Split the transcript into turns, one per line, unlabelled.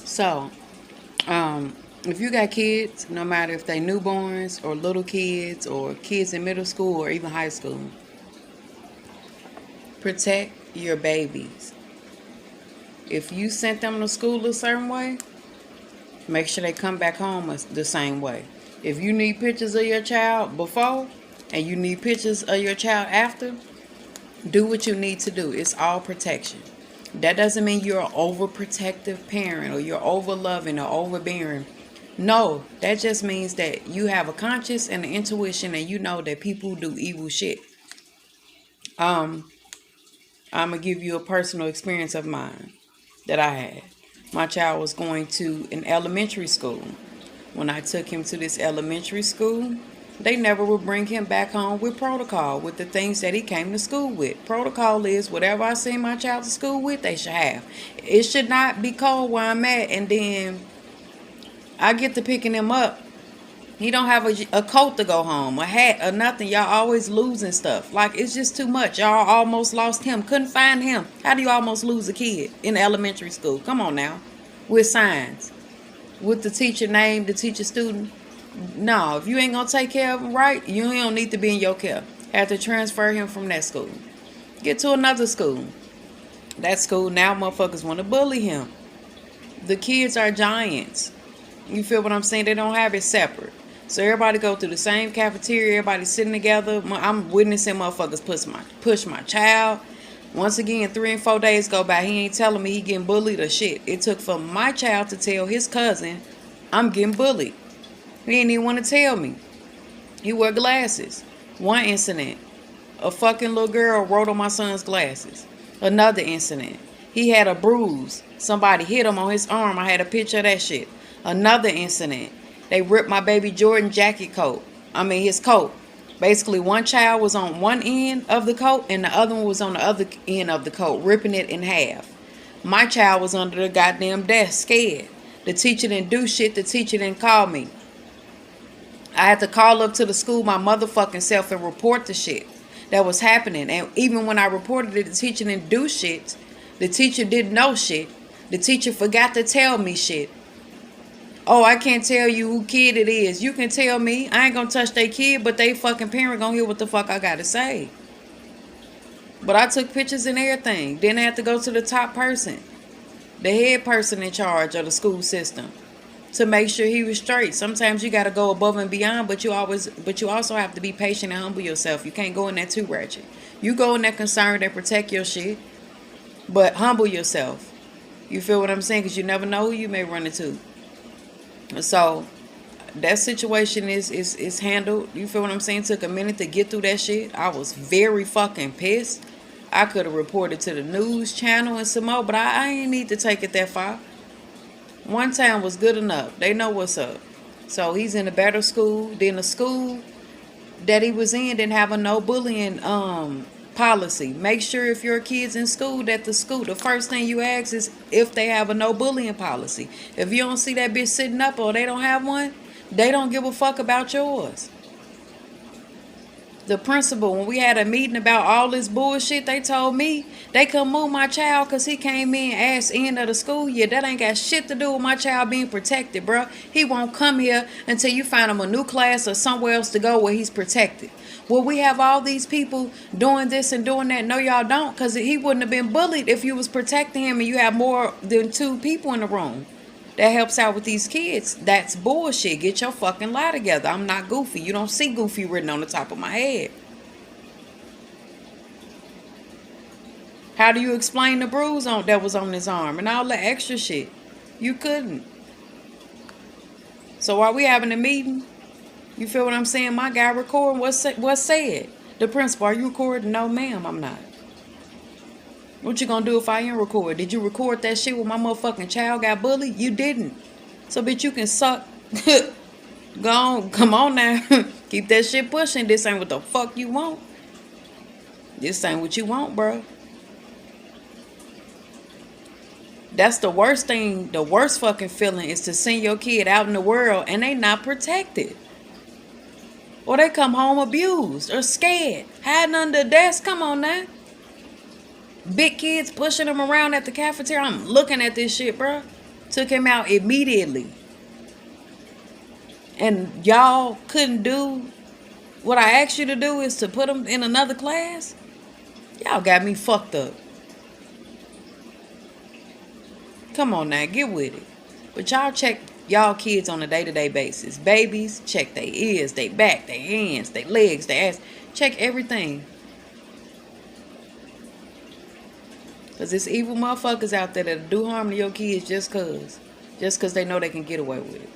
So, if you got kids, no matter if they newborns or little kids or kids in middle school or even high school, protect your babies. If you sent them to school a certain way, make sure they come back home the same way. If you need pictures of your child before and you need pictures of your child after, do what you need to do. It's all protection. That doesn't mean you're an overprotective parent or you're over loving or overbearing. No, that just means that you have a conscience and an intuition and you know that people do evil shit. I'm going to give you a personal experience of mine that I had. My child was going to an elementary school. When I took him to this elementary school, they never would bring him back home with protocol, with the things that he came to school with. Protocol is whatever I send my child to school with, they should have. It should not be cold where I'm at, and then I get to picking him up. He don't have a coat to go home, a hat or nothing. Y'all always losing stuff. Like, it's just too much. Y'all almost lost him. Couldn't find him. How do you almost lose a kid in elementary school? Come on now. With signs. With the teacher name, the teacher student. No, if you ain't going to take care of him right, you don't need to be in your care. Have to transfer him from that school. Get to another school. That school, now motherfuckers want to bully him. The kids are giants. You feel what I'm saying? They don't have it separate. So everybody go through the same cafeteria. Everybody sitting together. I'm witnessing motherfuckers push my child. Once again, 3 and 4 days go by. He ain't telling me he getting bullied or shit. It took for my child to tell his cousin, I'm getting bullied. He didn't even want to tell me. He wore glasses. One incident. A fucking little girl wrote on my son's glasses. Another incident. He had a bruise. Somebody hit him on his arm. I had a picture of that shit. Another incident. They ripped my baby Jordan his coat. Basically, one child was on one end of the coat and the other one was on the other end of the coat, ripping it in half. My child was under the goddamn desk, scared. The teacher didn't do shit. The teacher didn't call me. I had to call up to the school my motherfucking self and report the shit that was happening. And even when I reported it, the teacher didn't do shit. The teacher didn't know shit. The teacher forgot to tell me shit. Oh, I can't tell you who kid it is. You can tell me. I ain't gonna touch their kid, but they fucking parent gonna hear what the fuck I gotta say. But I took pictures and everything. Then I had to go to the top person, the head person in charge of the school system, to make sure he was straight. Sometimes you gotta go above and beyond, but you also have to be patient and humble yourself. You can't go in there too ratchet. You go in there concerned and protect your shit, but humble yourself. You feel what I'm saying? Because you never know who you may run into. So that situation is handled. You feel what I'm saying? Took a minute to get through that shit. I was very fucking pissed. I could have reported to the news channel and some more, but I ain't need to take it that far. One time was good enough. They know what's up. So he's in a better school. Then the school that he was in didn't have a no bullying policy. Make sure if your kid's in school that the first thing you ask is if they have a no bullying policy. If you don't see that bitch sitting up or they don't have one, they don't give a fuck about yours. The principal, when we had a meeting about all this bullshit, they told me they couldn't move my child because he came in ass end of the school year. That ain't got shit to do with my child being protected, bro. He won't come here until you find him a new class or somewhere else to go where he's protected. Well, we have all these people doing this and doing that. No, y'all don't, because he wouldn't have been bullied if you was protecting him and you have more than 2 people in the room. That helps out with these kids. That's bullshit. Get your fucking lie together. I'm not Goofy. You don't see Goofy written on the top of my head. How do you explain the bruise that was on his arm and all the extra shit? You couldn't. So while we having a meeting, you feel what I'm saying? My guy recording what's said. The principal, are you recording? No, ma'am, I'm not. What you gonna do if I ain't record? Did you record that shit when my motherfucking child got bullied? You didn't. So bitch, you can suck. Go on, come on now. Keep that shit pushing. This ain't what the fuck you want. This ain't what you want, bro. That's the worst thing. The worst fucking feeling is to send your kid out in the world and they not protected. Or they come home abused or scared. Hiding under the desk. Come on now. Big kids pushing them around at the cafeteria. I'm looking at this shit, bro. Took him out immediately. And y'all couldn't do what I asked you to do, is to put him in another class? Y'all got me fucked up. Come on now, get with it. But y'all check y'all kids on a day-to-day basis. Babies, check their ears, their back, their hands, their legs, their ass. Check everything. Because there's evil motherfuckers out there that do harm to your kids just cause they know they can get away with it.